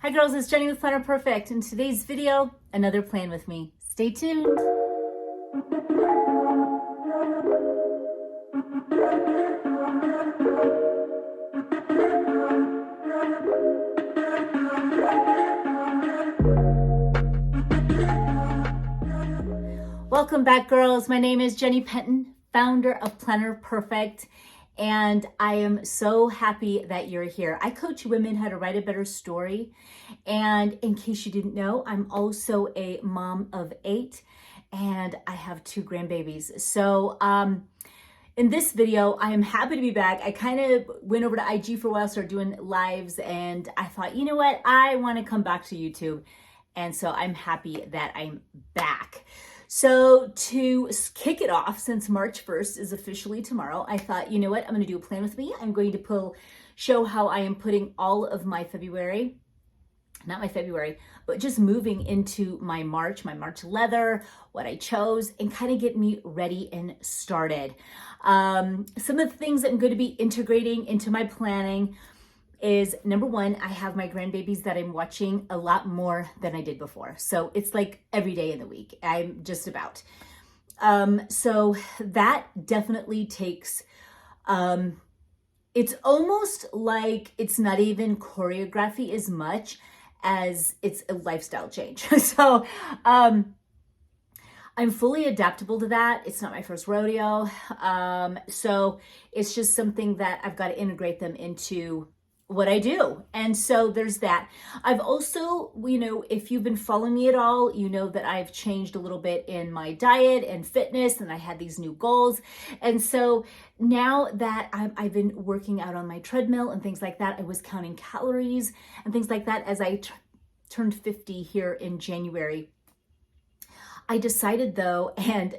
Hi girls, it's Jenny with Planner Perfect. In today's video, another plan with me. Stay tuned. Welcome back girls. My name is Jenny Penton, founder of Planner Perfect. And I am so happy that you're here. I coach women how to write a better story. And in case you didn't know, I'm also a mom of 8 and I have 2 grandbabies. So in this video, I am happy to be back. I kind of went over to IG for a while, started doing lives, and I thought, you know what? I want to come back to YouTube. And so I'm happy that I'm back. So to kick it off, since March 1st is officially tomorrow, I thought, you know what, I'm going to do a plan with me. I'm going to show how I am putting all of my but just moving into my March leather, what I chose, and kind of get me ready and started. Some of the things that I'm going to be integrating into my planning is, number one, I have my grandbabies that I'm watching a lot more than I did before. So it's like every day in the week, I'm just about. So that definitely takes, it's almost like it's not even choreography as much as it's a lifestyle change. So I'm fully adaptable to that. It's not my first rodeo. So it's just something that I've got to integrate them into what I do. And so there's that. I've also, if you've been following me at all, you know that I've changed a little bit in my diet and fitness, and I had these new goals. And so now that I've been working out on my treadmill and things like that, I was counting calories and things like that as I turned 50 here in January. I decided though, and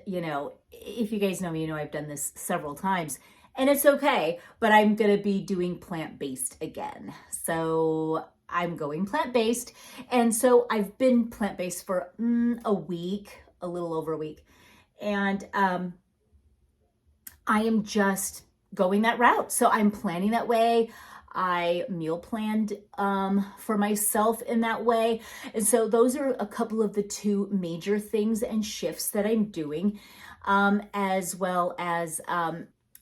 if you guys know me, you know I've done this several times, and it's okay, but I'm going to be doing plant-based again. So I'm going plant-based. And so I've been plant-based for a week, a little over a week. And I am just going that route. So I'm planning that way. I meal planned for myself in that way. And so those are a couple of the 2 major things and shifts that I'm doing, as well as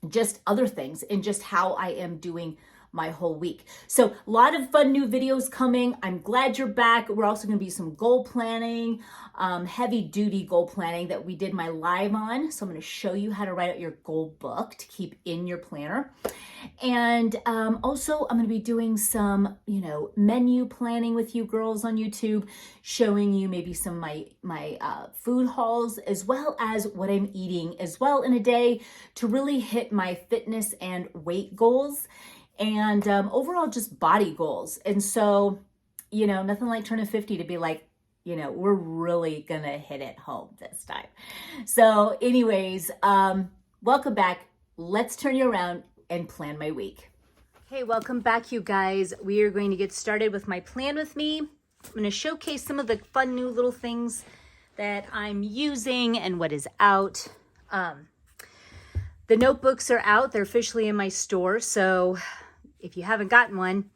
just other things and just how I am doing my whole week. So a lot of fun new videos coming. I'm glad you're back. We're also going to be some goal planning, heavy duty goal planning that we did my live on. So I'm going to show you how to write out your goal book to keep in your planner. And also I'm going to be doing some, menu planning with you girls on YouTube, showing you maybe some of my food hauls, as well as what I'm eating as well in a day to really hit my fitness and weight goals. And overall just body goals. And so, nothing like turning 50 to be like, we're really gonna hit it home this time. So anyways, welcome back. Let's turn you around and plan my week. Hey, welcome back, you guys. We are going to get started with my plan with me. I'm gonna showcase some of the fun new little things that I'm using and what is out. The notebooks are out. They're officially in my store. So if you haven't gotten one,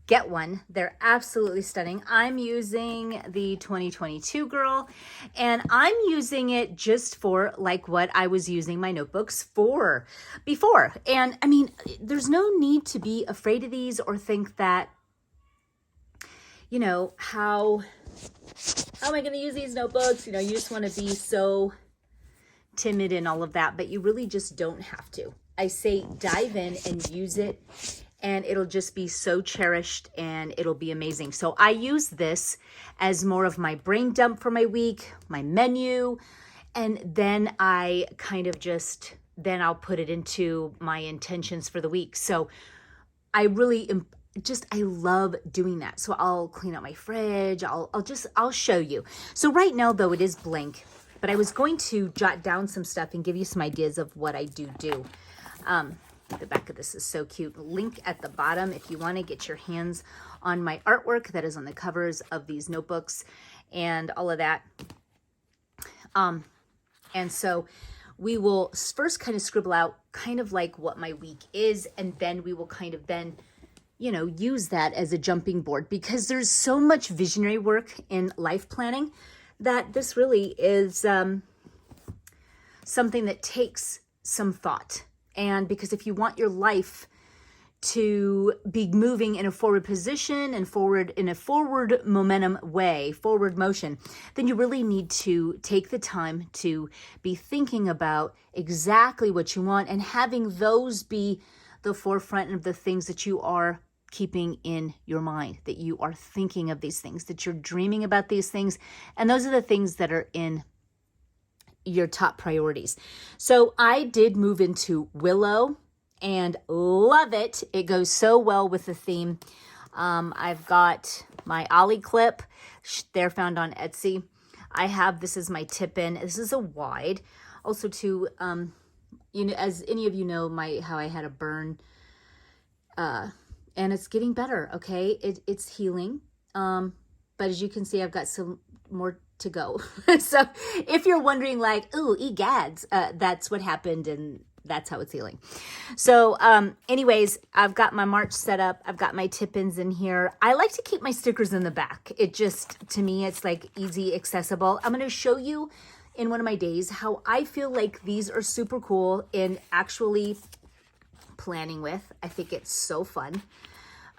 get one. They're absolutely stunning. I'm using the 2022 girl, and I'm using it just for like what I was using my notebooks for before. And I mean, there's no need to be afraid of these or think that, how am I going to use these notebooks? You just want to be so timid and all of that, but you really just don't have to. I say dive in and use it, and it'll just be so cherished and it'll be amazing. So I use this as more of my brain dump for my week, my menu, and then I kind of then I'll put it into my intentions for the week. So I really I love doing that. So I'll clean out my fridge. I'll show you. So right now though, it is blank, but I was going to jot down some stuff and give you some ideas of what I do. The back of this is so cute. Link at the bottom if you want to get your hands on my artwork that is on the covers of these notebooks and all of that. And so we will first kind of scribble out kind of like what my week is, and then we will kind of then you know, use that as a jumping board, because there's so much visionary work in life planning that this really is something that takes some thought. And because if you want your life to be moving in a forward position and forward in a forward momentum way, forward motion, then you really need to take the time to be thinking about exactly what you want and having those be the forefront of the things that you are keeping in your mind, that you are thinking of these things, that you're dreaming about these things. And those are the things that are in your top priorities. So I did move into Willow and love it. It goes so well with the theme. I've got my Ollie clip. They're found on Etsy. I have, this is my tip in. This is a wide. Also to, you know, as any of you know, how I had a burn, and it's getting better. Okay. It's healing. But as you can see, I've got some more to go. So if you're wondering like, ooh, egads, that's what happened, and that's how it's healing. So anyways, I've got my March set up. I've got my tip-ins in here. I like to keep my stickers in the back. It just, to me, it's like easy, accessible. I'm going to show you in one of my days how I feel like these are super cool in actually planning with. I think it's so fun.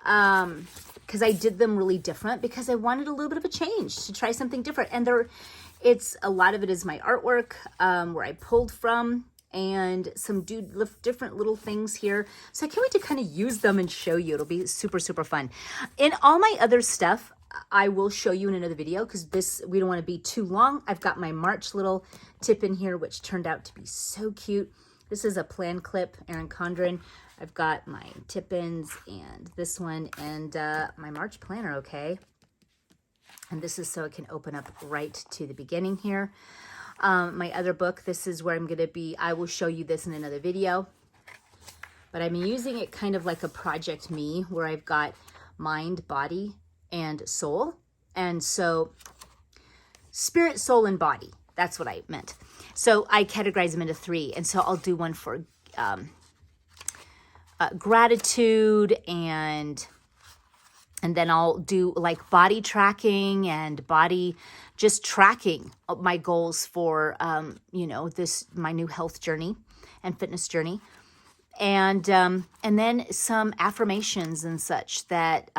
Because I did them really different because I wanted a little bit of a change, to try something different. And it's a lot of it is my artwork, where I pulled from, and some different little things here. So I can't wait to kind of use them and show you. It'll be super, super fun. In all my other stuff, I will show you in another video because we don't want to be too long. I've got my March little tip in here, which turned out to be so cute. This is a plan clip, Erin Condren. I've got my tip-ins and this one and my March planner, okay? And this is so it can open up right to the beginning here. My other book, this is where I'm going to be. I will show you this in another video. But I'm using it kind of like a Project Me, where I've got mind, body, and soul. And so spirit, soul, and body. That's what I meant. So I categorize them into 3. And so I'll do one for gratitude, and then I'll do like body tracking and body just tracking my goals for, you know, my new health journey and fitness journey. And then some affirmations and such that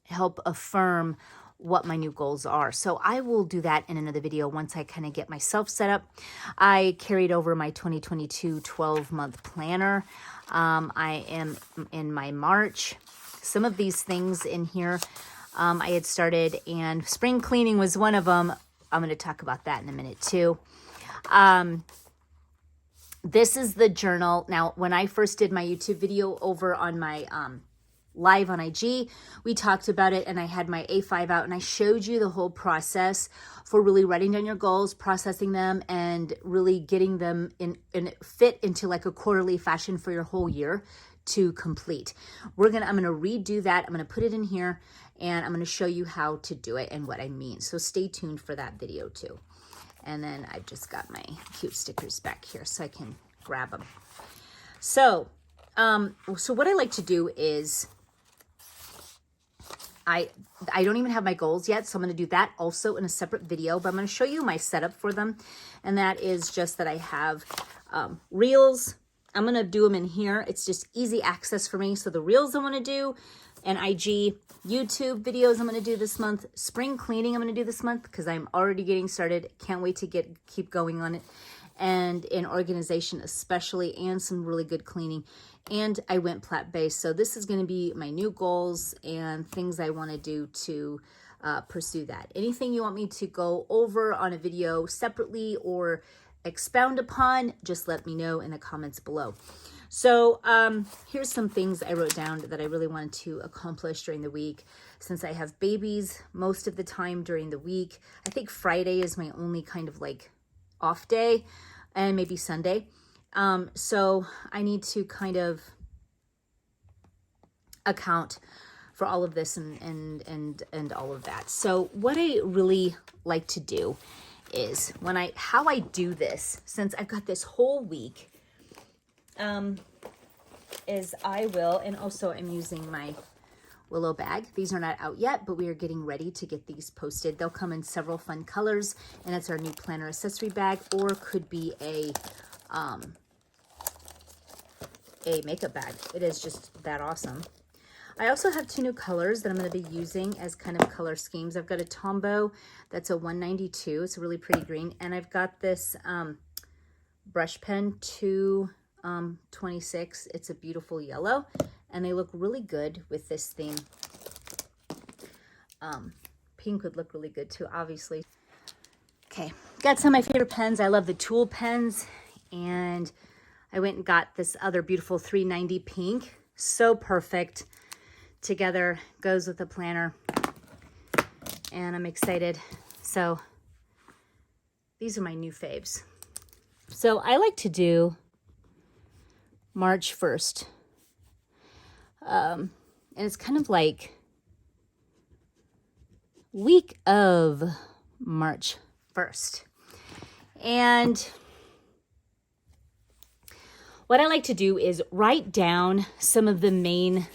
help affirm what my new goals are. So I will do that in another video once I kind of get myself set up. I carried over my 2022 12-month planner. I am in my March. Some of these things in here I had started, and spring cleaning was one of them. I'm going to talk about that in a minute too. This is the journal. Now, when I first did my YouTube video over on my live on IG, we talked about it, and I had my A5 out and I showed you the whole process for really writing down your goals, processing them, and really getting them in fit into like a quarterly fashion for your whole year to complete. I'm going to redo that. I'm going to put it in here, and I'm going to show you how to do it and what I mean. So stay tuned for that video too. And then I've just got my cute stickers back here so I can grab them. So, so what I like to do is I don't even have my goals yet, so I'm going to do that also in a separate video, but I'm going to show you my setup for them. And that is just that I have reels. I'm going to do them in here. It's just easy access for me. So the reels I want to do, and IG, YouTube videos I'm going to do this month. Spring cleaning I'm going to do this month because I'm already getting started. Can't wait to keep going on it. And in organization especially, and some really good cleaning. And I went plant-based. So this is going to be my new goals and things I want to do to pursue that. Anything you want me to go over on a video separately or expound upon, just let me know in the comments below. So here's some things I wrote down that I really wanted to accomplish during the week. Since I have babies most of the time during the week, I think Friday is my only kind of like off day, and maybe Sunday. So I need to kind of account for all of this and all of that. So what I really like to do is how I do this, since I've got this whole week, is I will, and also I'm using my Willow bag. These are not out yet, but we are getting ready to get these posted. They'll come in several fun colors, and it's our new planner accessory bag, or could be a makeup bag. It is just that awesome. I also have 2 new colors that I'm going to be using as kind of color schemes. I've got a Tombow that's a 192. It's a really pretty green. And I've got this brush pen 226. It's a beautiful yellow. And they look really good with this theme. Pink would look really good too, obviously. Okay, got some of my favorite pens. I love the Tul Pens. And I went and got this other beautiful 390 pink. So perfect. Together, goes with the planner, and I'm excited. So these are my new faves. So I like to do March 1st, and it's kind of like week of March 1st. And what I like to do is write down some of the main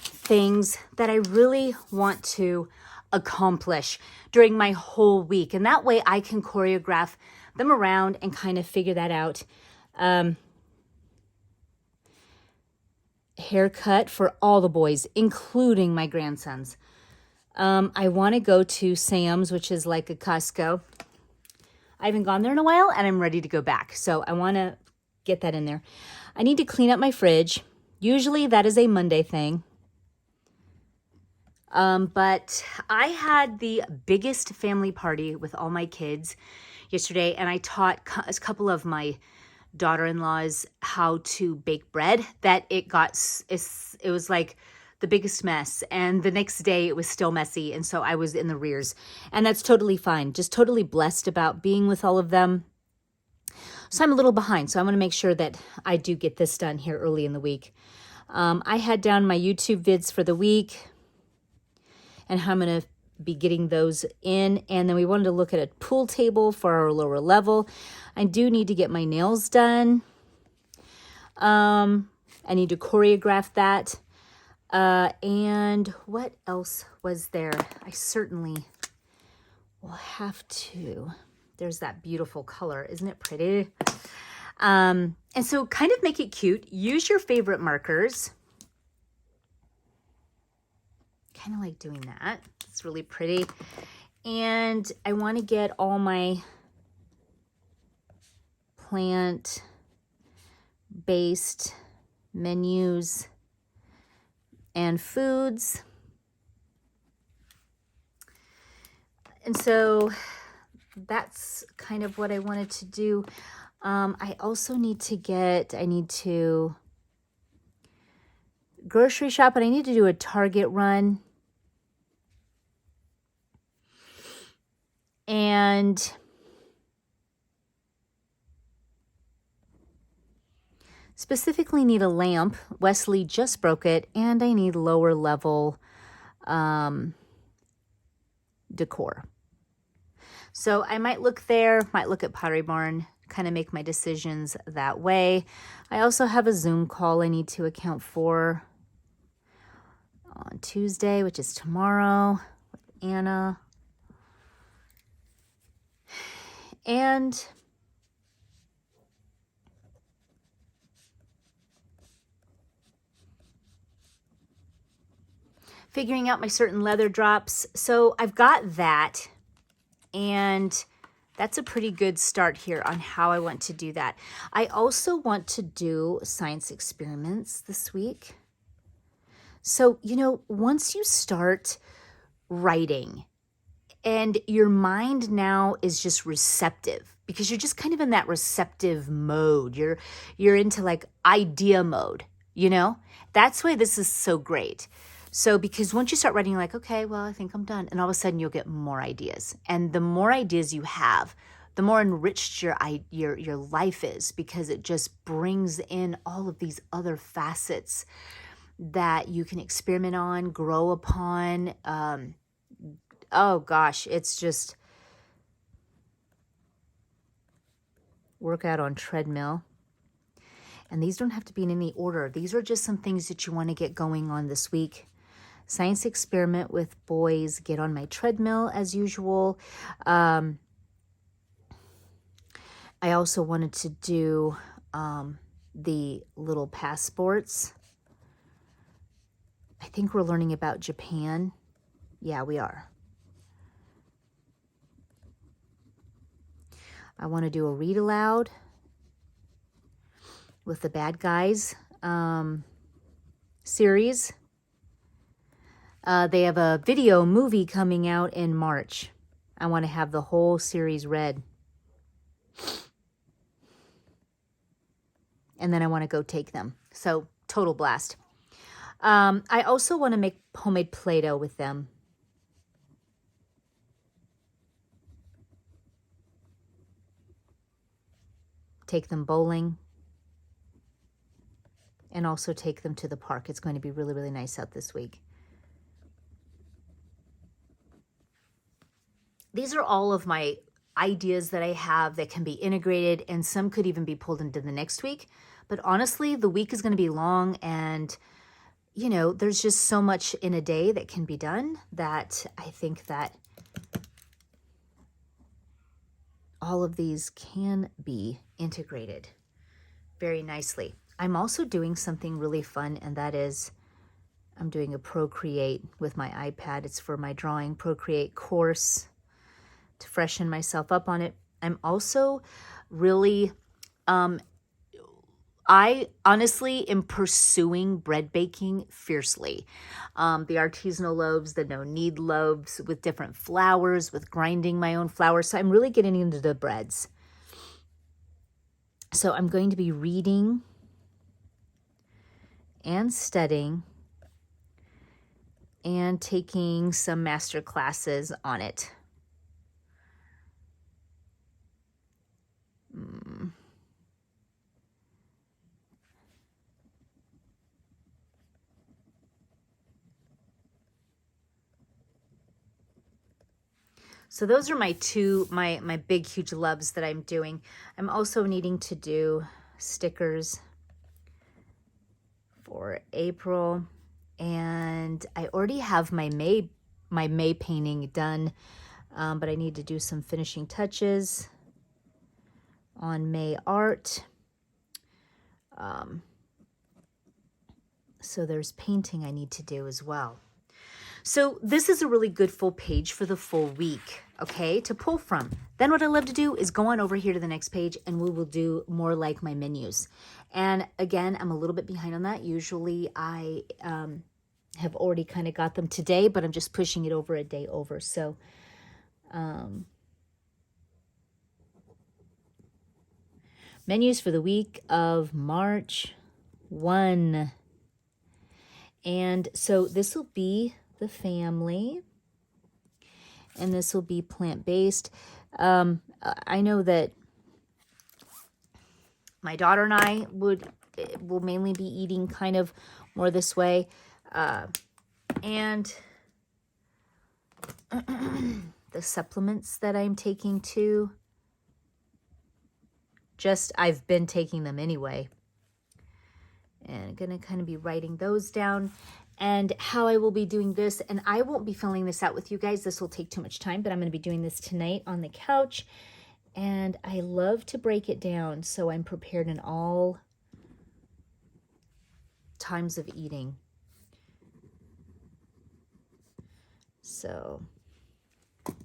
things that I really want to accomplish during my whole week. And that way I can choreograph them around and kind of figure that out. Haircut for all the boys, including my grandsons. I want to go to Sam's, which is like a Costco. I haven't gone there in a while, and I'm ready to go back. So I want to get that in there. I need to clean up my fridge. Usually that is a Monday thing. But I had the biggest family party with all my kids yesterday, and I taught a couple of my daughter-in-laws how to bake bread. That it was like the biggest mess, and the next day it was still messy, and so I was in the rears, and that's totally fine. Just totally blessed about being with all of them. So I'm a little behind, so I'm going to make sure that I do get this done here early in the week. I had down my YouTube vids for the week, and how I'm going to be getting those in. And then we wanted to look at a pool table for our lower level. I do need to get my nails done. I need to choreograph that. And what else was there? I certainly will have to. There's that beautiful color. Isn't it pretty? And so kind of make it cute. Use your favorite markers. Kind of like doing that. It's really pretty. And I want to get all my plant-based menus and foods. And so that's kind of what I wanted to do. I also need to grocery shop, and I need to do a Target run. And specifically need a lamp. Wesley just broke it, and I need lower level decor. So I might look there, might look at Pottery Barn, kind of make my decisions that way. I also have a Zoom call I need to account for on Tuesday, which is tomorrow, with Anna. And figuring out my certain leather drops. So I've got that, and that's a pretty good start here on how I want to do that. I also want to do science experiments this week. So, you know, once you start writing, and your mind now is just receptive, because you're just kind of in that receptive mode. You're into like idea mode, you know? That's why this is so great. So because once you start writing, you're like, okay, well, I think I'm done. And all of a sudden you'll get more ideas. And the more ideas you have, the more enriched your life is, because it just brings in all of these other facets that you can experiment on, grow upon. Oh gosh, it's just workout on treadmill. And these don't have to be in any order. These are just some things that you want to get going on this week. Science experiment with boys. Get on my treadmill as usual. I also wanted to do the little passports. I think we're learning about Japan. Yeah, we are. I want to do a read aloud with the bad guys series. They have a video movie coming out in March. I want to have the whole series read. And then I want to go take them. So, total blast. I also want to make homemade Play-Doh with them. Take them bowling. And also take them to the park. It's going to be really, really nice out this week. These are all of my ideas that I have that can be integrated, and some could even be pulled into the next week. But honestly, the week is going to be long, and you know, there's just so much in a day that can be done that I think that all of these can be integrated very nicely. I'm also doing something really fun, and that is I'm doing a Procreate with my iPad. It's for my drawing Procreate course to freshen myself up on it. I'm also really, I honestly am pursuing bread baking fiercely. The artisanal loaves, the no-knead loaves with different flours, with grinding my own flour. So I'm really getting into the breads. So I'm going to be reading and studying and taking some master classes on it. So those are my my big, huge loves that I'm doing. I'm also needing to do stickers for April. And I already have my May painting done, but I need to do some finishing touches on May art. So there's painting I need to do as well. So this is a really good full page for the full week, okay, to pull from. Then what I love to do is go on over here to the next page, and we will do more like my menus. And again, I'm a little bit behind on that. Usually I have already kind of got them today, but I'm just pushing it over a day over. So menus for the week of March 1. And so this will be the family, and this will be plant-based. I know that my daughter and I will mainly be eating kind of more this way. And the supplements that I'm taking too, I've been taking them anyway. And I'm going to kind of be writing those down and how I will be doing this. And I won't be filling this out with you guys. This will take too much time, but I'm going to be doing this tonight on the couch. And I love to break it down so I'm prepared in all times of eating. So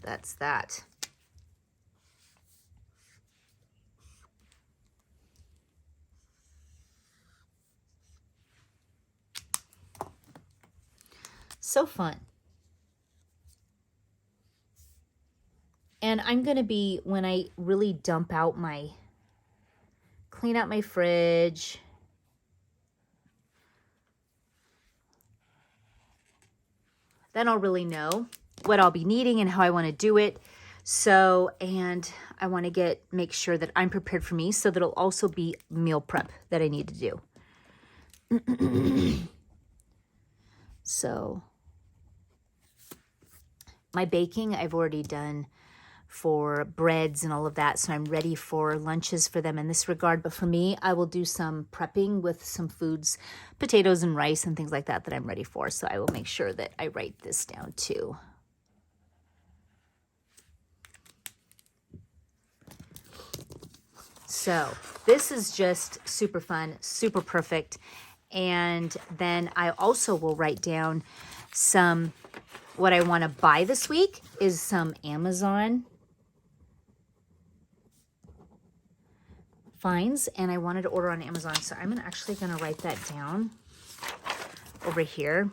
that's that. So fun. And I'm going to be, when I really clean out my fridge, then I'll really know what I'll be needing and how I want to do it. So, and I want to make sure that I'm prepared for me, so that it'll also be meal prep that I need to do. So my baking I've already done for breads and all of that. So I'm ready for lunches for them in this regard. But for me, I will do some prepping with some foods, potatoes and rice and things like that I'm ready for. So I will make sure that I write this down too. So this is just super fun, super perfect. And then I also will write down some, what I want to buy this week is some Amazon finds, and I wanted to order on Amazon. So I'm actually going to write that down over here.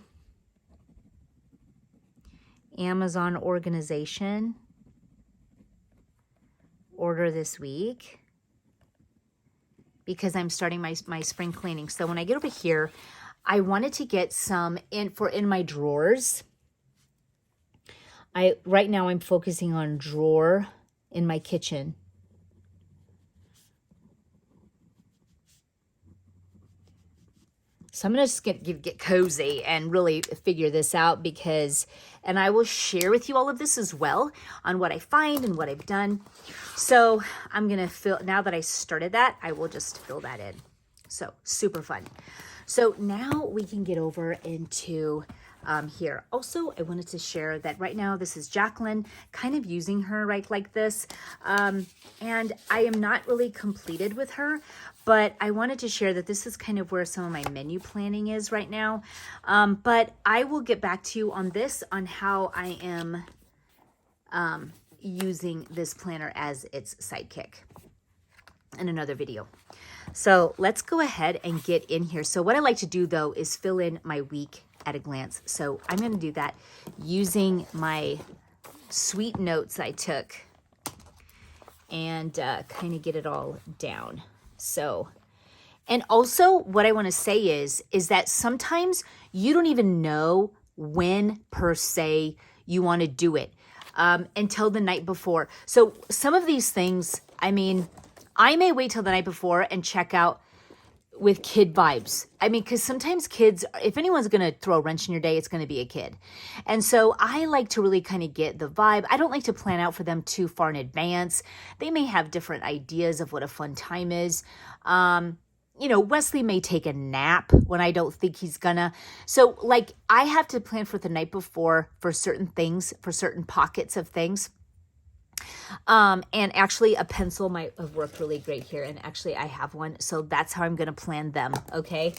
Amazon organization, order this week, because I'm starting my spring cleaning. So when I get over here, I wanted to get some in my drawers. Right now I'm focusing on drawer in my kitchen. So I'm going to just get cozy and really figure this out, because, and I will share with you all of this as well on what I find and what I've done. So I'm going to now that I started that, I will just fill that in. So super fun. So now we can get over into here. Also, I wanted to share that right now, this is Jacqueline, kind of using her right like this. And I am not really completed with her, but I wanted to share that this is kind of where some of my menu planning is right now. But I will get back to you on this, on how I am using this planner as its sidekick in another video. So let's go ahead and get in here. So what I like to do though is fill in my week at a glance. So I'm going to do that using my sweet notes I took and kind of get it all down. So, and also what I want to say is that sometimes you don't even know when per se you want to do it until the night before. So some of these things, I mean, I may wait till the night before and check out with kid vibes. I mean, because sometimes kids, if anyone's going to throw a wrench in your day, it's going to be a kid. And so I like to really kind of get the vibe. I don't like to plan out for them too far in advance. They may have different ideas of what a fun time is. You know, Wesley may take a nap when I don't think he's gonna. So like I have to plan for the night before for certain things, for certain pockets of things. And actually a pencil might have worked really great here. And actually I have one. So that's how I'm going to plan them. Okay.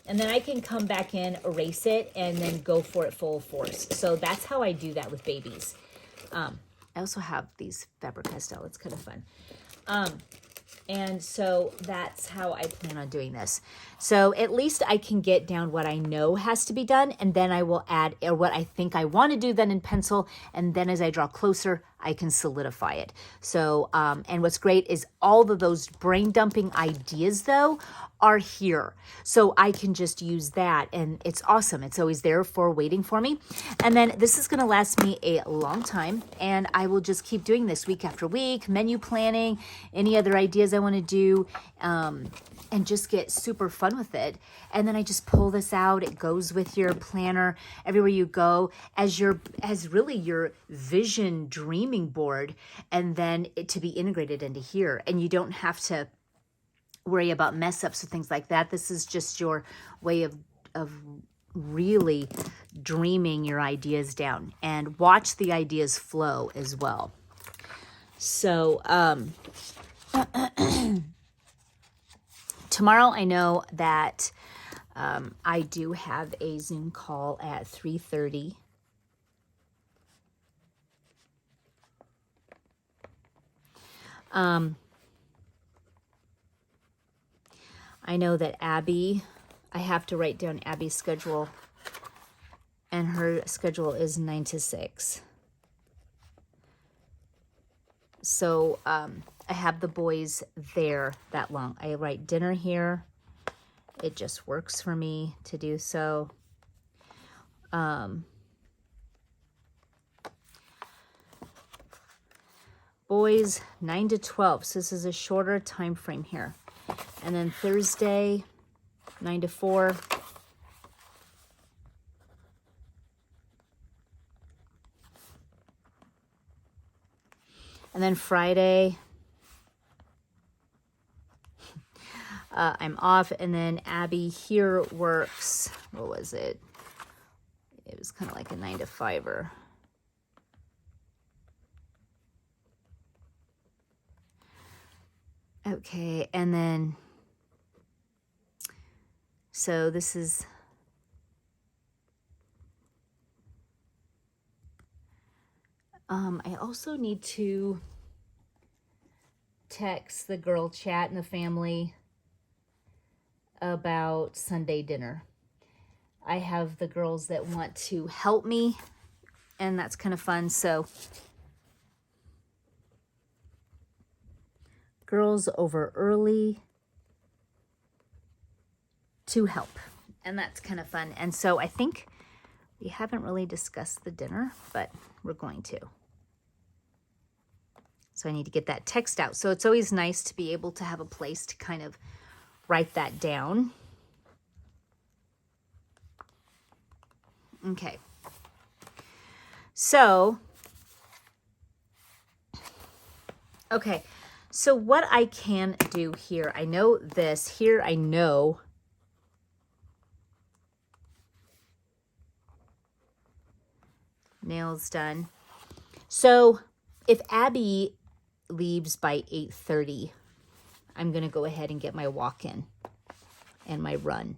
And then I can come back in, erase it, and then go for it full force. So that's how I do that with babies. I also have these Faber-Castell. It's kind of fun. And so that's how I plan on doing this. So at least I can get down what I know has to be done, and then I will add what I think I want to do then in pencil, and then as I draw closer, I can solidify it. So, and what's great is all of those brain dumping ideas though are here. So I can just use that, and it's awesome. It's always there for waiting for me. And then this is going to last me a long time, and I will just keep doing this week after week, menu planning, any other ideas I want to do, and just get super fun with it. And then I just pull this out. It goes with your planner everywhere you go as really your vision dreaming board, and then it to be integrated into here. And you don't have to worry about mess ups or things like that. This is just your way of really dreaming your ideas down, and watch the ideas flow as well. So, tomorrow I know that I do have a Zoom call at 3:30. I know that Abby, I have to write down Abby's schedule, and her schedule is 9 to 6. So I have the boys there that long. I write dinner here. It just works for me to do so. Boys 9 to 12. So this is a shorter time frame here. And then Thursday 9 to 4. And then Friday, I'm off. And then Abby here works, what was it? It was kind of like a 9 to 5-er. Okay, and then, so this is, I also need to text the girl chat in the family about Sunday dinner. I have the girls that want to help me, and that's kind of fun. So girls over early to help, and that's kind of fun. And so I think we haven't really discussed the dinner, but we're going to. So I need to get that text out. So it's always nice to be able to have a place to kind of write that down. Okay. So, okay. So what I can do here, I know this. Here I know nails done. So if Abby leaves by 8:30, I'm going to go ahead and get my walk in and my run.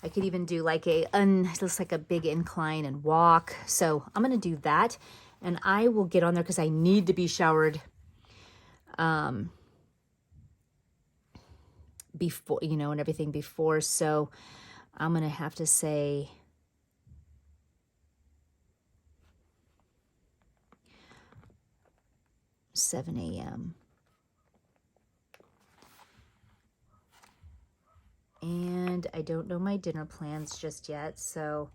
I could even do like looks like a big incline and walk. So I'm going to do that, and I will get on there because I need to be showered before, you know, and everything before. So I'm going to have to say 7 a.m. And I don't know my dinner plans just yet. So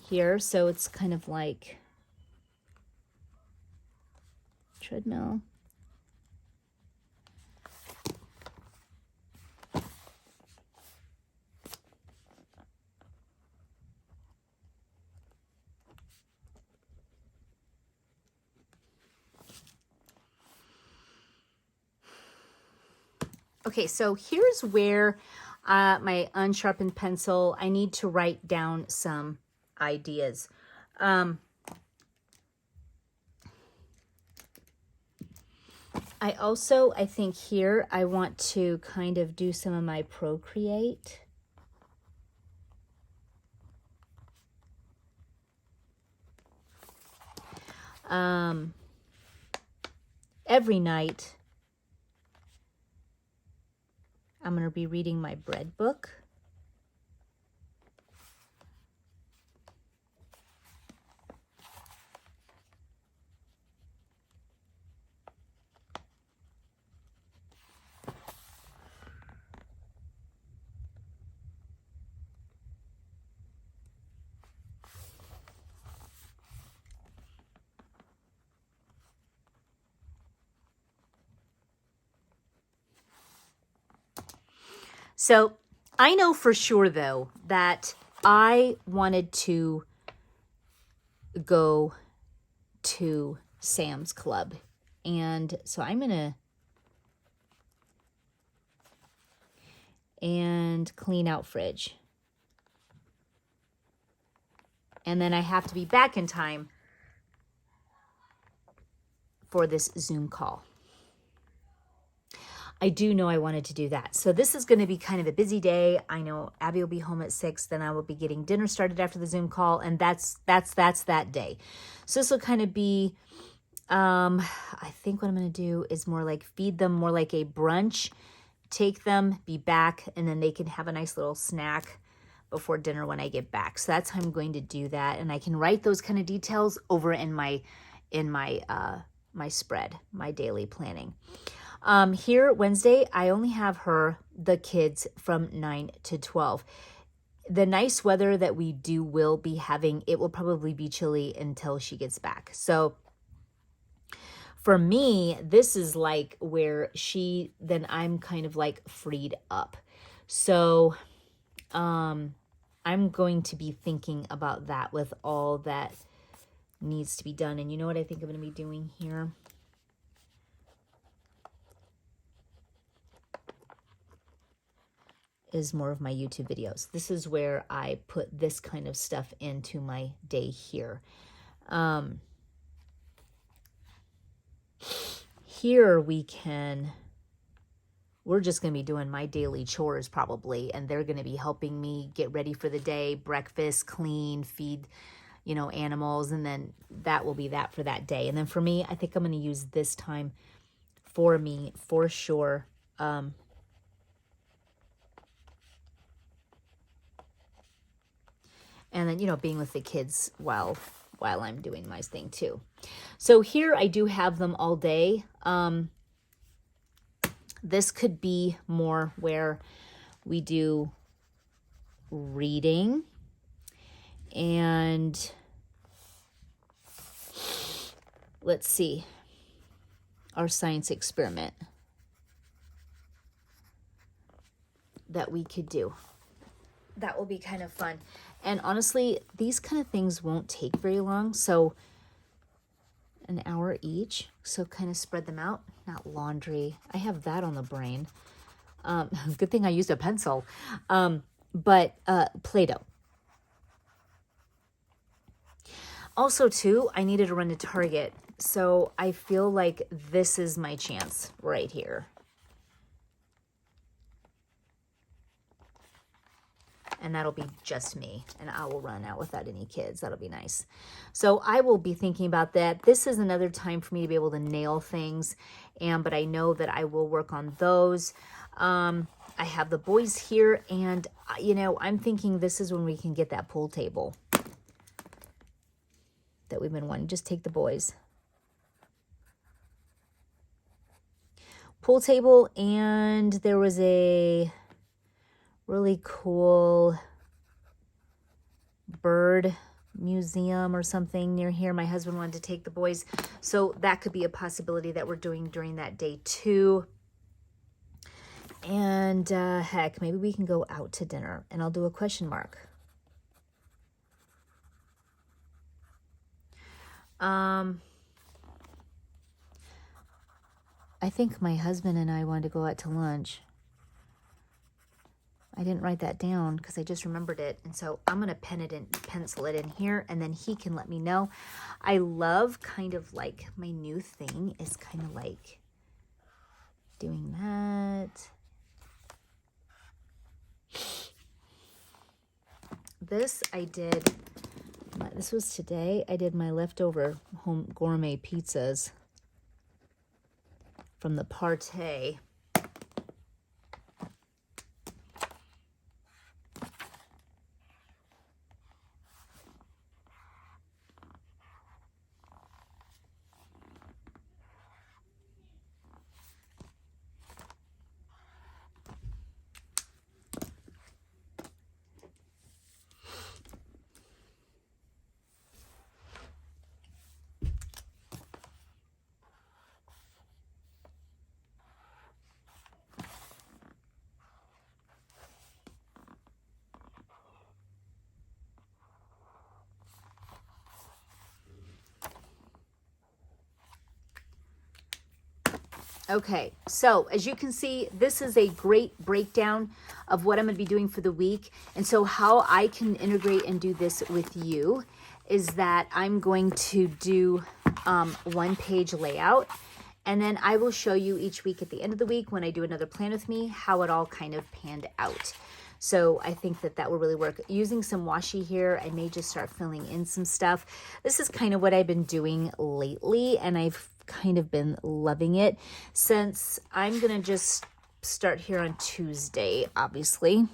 here, so it's kind of like treadmill. Okay, so here's where my unsharpened pencil, I need to write down some ideas. I think here I want to kind of do some of my Procreate. Every night I'm going to be reading my bread book. So I know for sure, though, that I wanted to go to Sam's Club. And so I'm going to clean out fridge. And then I have to be back in time for this Zoom call. I do know I wanted to do that. So this is going to be kind of a busy day. I know Abby will be home at 6, then I will be getting dinner started after the Zoom call, and that's that day. So this will kind of be, I think what I'm going to do is more like feed them more like a brunch, take them, be back, and then they can have a nice little snack before dinner when I get back. So that's how I'm going to do that, and I can write those kind of details over in my my spread, my daily planning. Here, Wednesday, I only have the kids from 9 to 12. The nice weather that we will be having, it will probably be chilly until she gets back. So for me, this is like where then I'm kind of like freed up. So I'm going to be thinking about that with all that needs to be done. And you know what I think I'm going to be doing here? Is more of my YouTube videos. This is where I put this kind of stuff into my day here. Here we're just going to be doing my daily chores probably, and they're going to be helping me get ready for the day, breakfast, clean, feed, you know, animals, and then that will be that for that day. And then for me, I think I'm going to use this time for me for sure. And then, you know, being with the kids while I'm doing my thing too. So here I do have them all day. This could be more where we do reading and let's see, our science experiment that we could do. That will be kind of fun. And honestly, these kind of things won't take very long. So an hour each. So kind of spread them out. Not laundry. I have that on the brain. Good thing I used a pencil. But Play-Doh. Also, too, I needed to run to Target. So I feel like this is my chance right here. And that'll be just me, and I will run out without any kids. That'll be nice. So I will be thinking about that. This is another time for me to be able to nail things, but I know that I will work on those. I have the boys here, and, you know, I'm thinking this is when we can get that pool table that we've been wanting. Just take the boys. Pool table, and there was a really cool bird museum or something near here. My husband wanted to take the boys. So that could be a possibility that we're doing during that day too. And heck, maybe we can go out to dinner, and I'll do a question mark. I think my husband and I wanted to go out to lunch. I didn't write that down because I just remembered it. And so I'm going to pencil it in here, and then he can let me know. I love kind of like my new thing is kind of like doing that. This I did, this was today. I did my leftover home gourmet pizzas from the Partey. Okay, so as you can see, this is a great breakdown of what I'm going to be doing for the week. And so how I can integrate and do this with you is that I'm going to do one page layout, and then I will show you each week at the end of the week when I do another plan with me how it all kind of panned out. So I think that that will really work. Using some washi here, I may just start filling in some stuff. This is kind of what I've been doing lately, and I've kind of been loving it. Since I'm gonna just start here on Tuesday, obviously.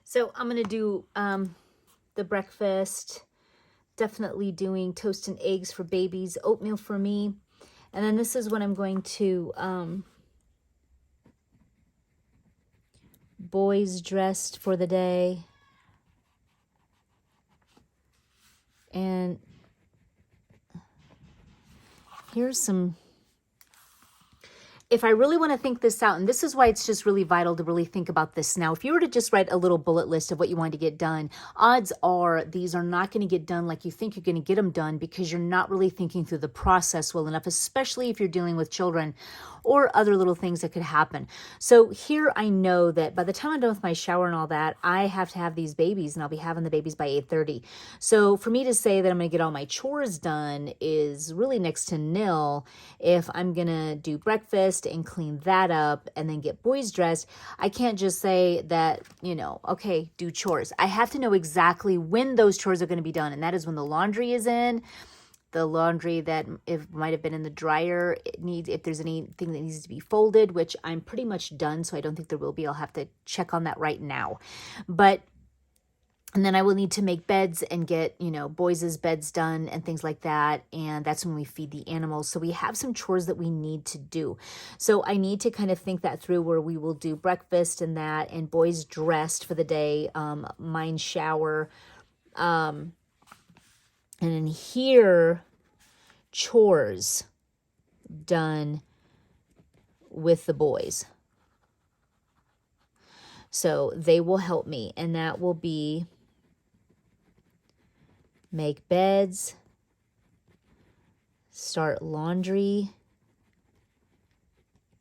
So I'm going to do the breakfast, definitely doing toast and eggs for babies, oatmeal for me. And then this is what I'm going to, boys dressed for the day. And here's some, if I really want to think this out, and this is why it's just really vital to really think about this now. If you were to just write a little bullet list of what you wanted to get done, odds are these are not going to get done like you think you're going to get them done, because you're not really thinking through the process well enough, especially if you're dealing with children or other little things that could happen. So here I know that by the time I'm done with my shower and all that, I have to have these babies, and I'll be having the babies by 8:30. So for me to say that I'm going to get all my chores done is really next to nil. If I'm going to do breakfast and clean that up and then get boys dressed, I can't just say that, you know, okay, do chores. I have to know exactly when those chores are going to be done. And that is when the laundry is in, the laundry that it might have been in the dryer. It needs, if there's anything that needs to be folded, which I'm pretty much done, so I don't think there will be. I'll have to check on that right now. And then I will need to make beds and get, you know, boys' beds done and things like that. And that's when we feed the animals. So we have some chores that we need to do. So I need to kind of think that through, where we will do breakfast and that, and boys dressed for the day, mine shower. And in here, chores done with the boys. So they will help me, and that will be make beds, start laundry,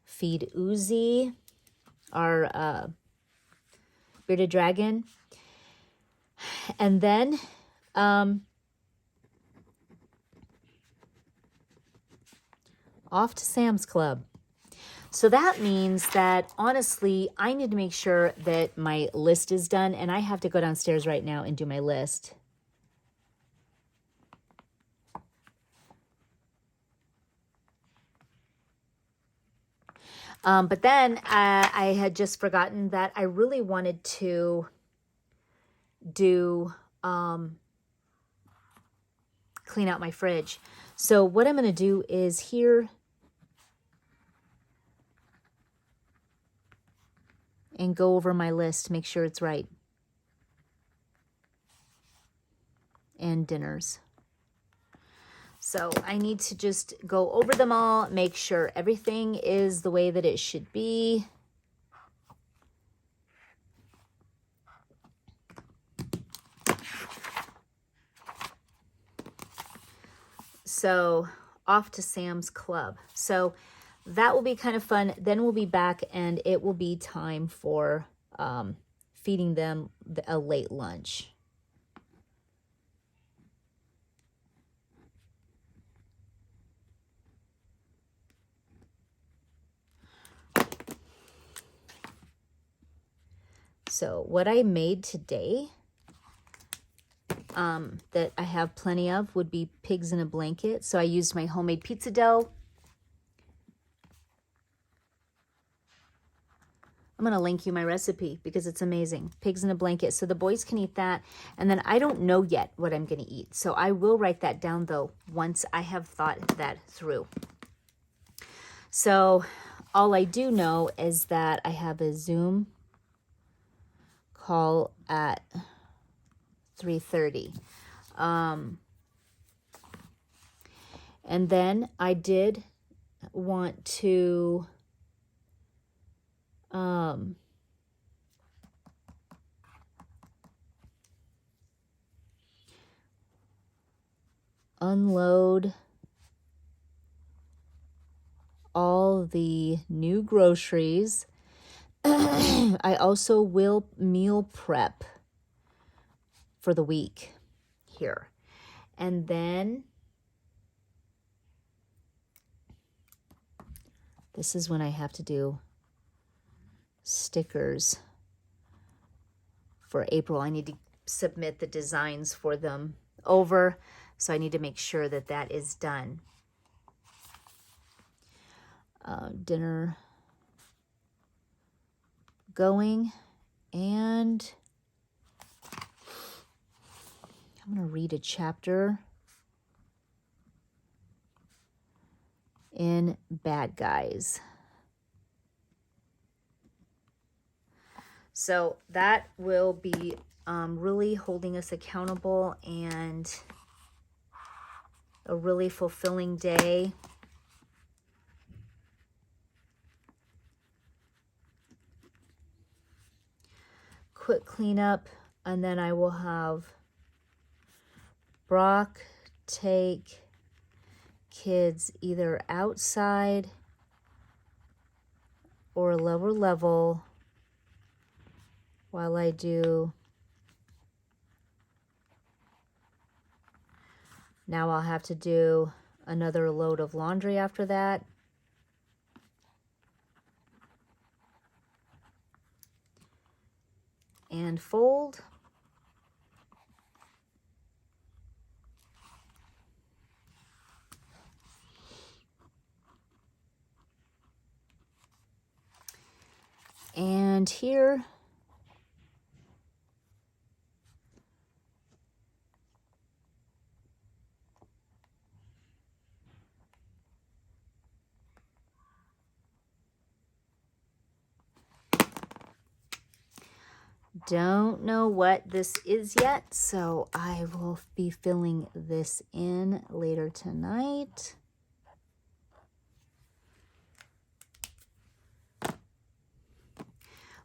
feed Uzi, our bearded dragon, and then off to Sam's Club. So that means that, honestly, I need to make sure that my list is done, and I have to go downstairs right now and do my list. But then I had just forgotten that I really wanted to do clean out my fridge. So what I'm going to do is here and go over my list, make sure it's right. And dinners. So I need to just go over them all, make sure everything is the way that it should be. So off to Sam's Club. So that will be kind of fun. Then we'll be back, and it will be time for feeding them a late lunch. So what I made today, that I have plenty of, would be pigs in a blanket. So I used my homemade pizza dough. I'm going to link you my recipe because it's amazing. Pigs in a blanket. So the boys can eat that. And then I don't know yet what I'm going to eat. So I will write that down, though, once I have thought that through. So all I do know is that I have a Zoom call at 3:30. And then I did want to unload all the new groceries. I also will meal prep for the week here. And then this is when I have to do stickers for April. I need to submit the designs for them over, so I need to make sure that that is done. Dinner going, and I'm going to read a chapter in Bad Guys. So that will be really holding us accountable and a really fulfilling day. Quick cleanup, and then I will have Brock take kids either outside or lower level while I do. Now I'll have to do another load of laundry after that. And fold. And here, don't know what this is yet, so I will be filling this in later tonight.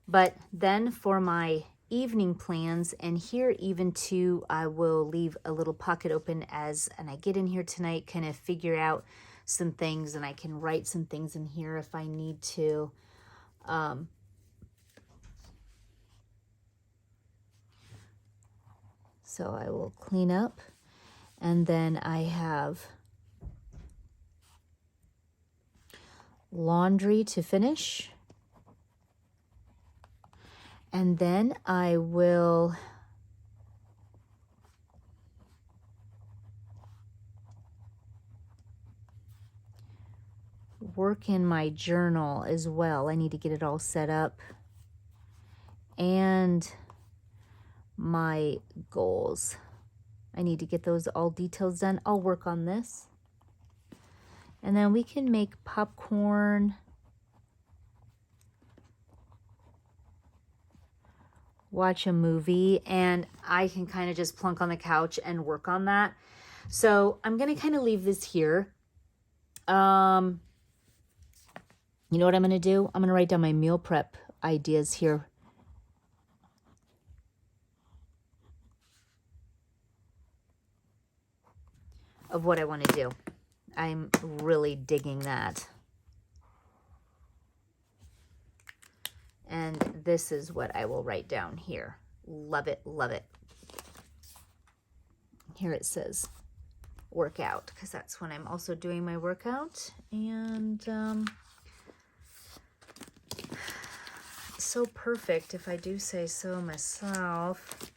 But then for my evening plans, and here even too, I will leave a little pocket open and I get in here tonight, kind of figure out some things, and I can write some things in here if I need to. So I will clean up, and then I have laundry to finish. And then I will work in my journal as well. I need to get it all set up. And my goals. I need to get those all details done. I'll work on this. And then we can make popcorn. Watch a movie, and I can kind of just plunk on the couch and work on that. So I'm going to kind of leave this here. You know what I'm going to do? I'm going to write down my meal prep ideas here. Of what I want to do. I'm really digging that. And this is what I will write down here. Love it, love it. Here it says workout, because that's when I'm also doing my workout. And so perfect, if I do say so myself.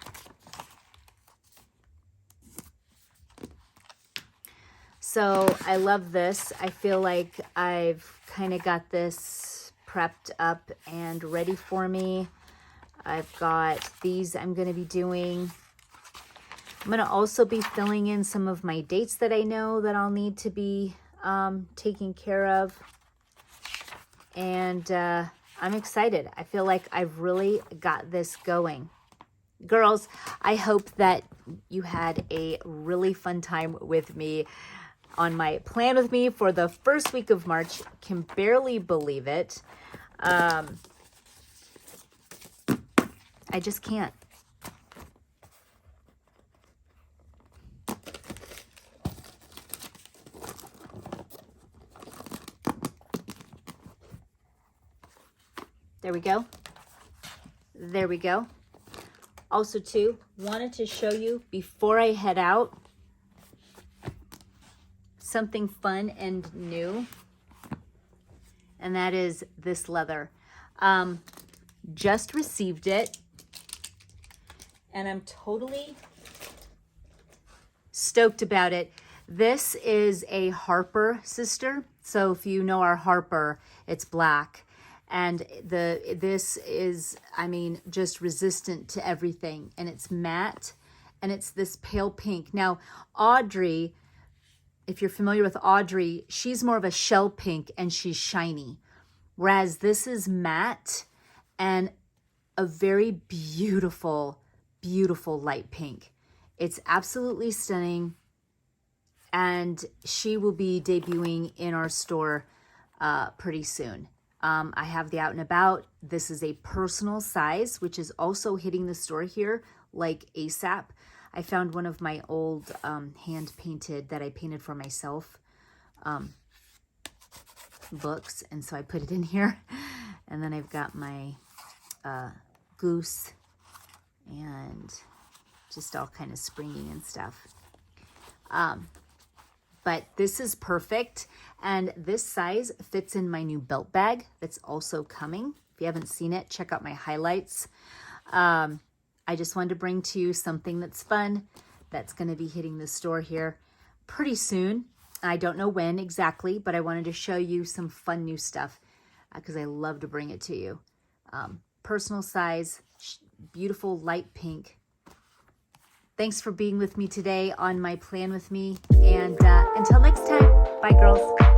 So I love this. I feel like I've kind of got this prepped up and ready for me. I've got these I'm going to be doing. I'm going to also be filling in some of my dates that I know that I'll need to be taking care of. And I'm excited. I feel like I've really got this going. Girls, I hope that you had a really fun time with me on my plan with me for the first week of March. Can barely believe it. I just can't. There we go. There we go. Also too, wanted to show you before I head out something fun and new, and that is this leather. Just received it, and I'm totally stoked about it. This is a Harper sister. So if you know our Harper, it's black. And this is, I mean, just resistant to everything. And it's matte, and it's this pale pink. Now, Audrey, if you're familiar with Audrey, she's more of a shell pink and she's shiny. Whereas this is matte and a very beautiful, beautiful light pink. It's absolutely stunning. And she will be debuting in our store pretty soon. I have the Out and About. This is a personal size, which is also hitting the store here like ASAP. I found one of my old hand painted that I painted for myself books, and so I put it in here. And then I've got my goose and just all kind of springy and stuff. But this is perfect, and this size fits in my new belt bag that's also coming. If you haven't seen it, check out my highlights. I just wanted to bring to you something that's fun, that's going to be hitting the store here pretty soon. I don't know when exactly, but I wanted to show you some fun new stuff because I love to bring it to you. Personal size, beautiful light pink. Thanks for being with me today on my plan with me. And until next time, bye girls.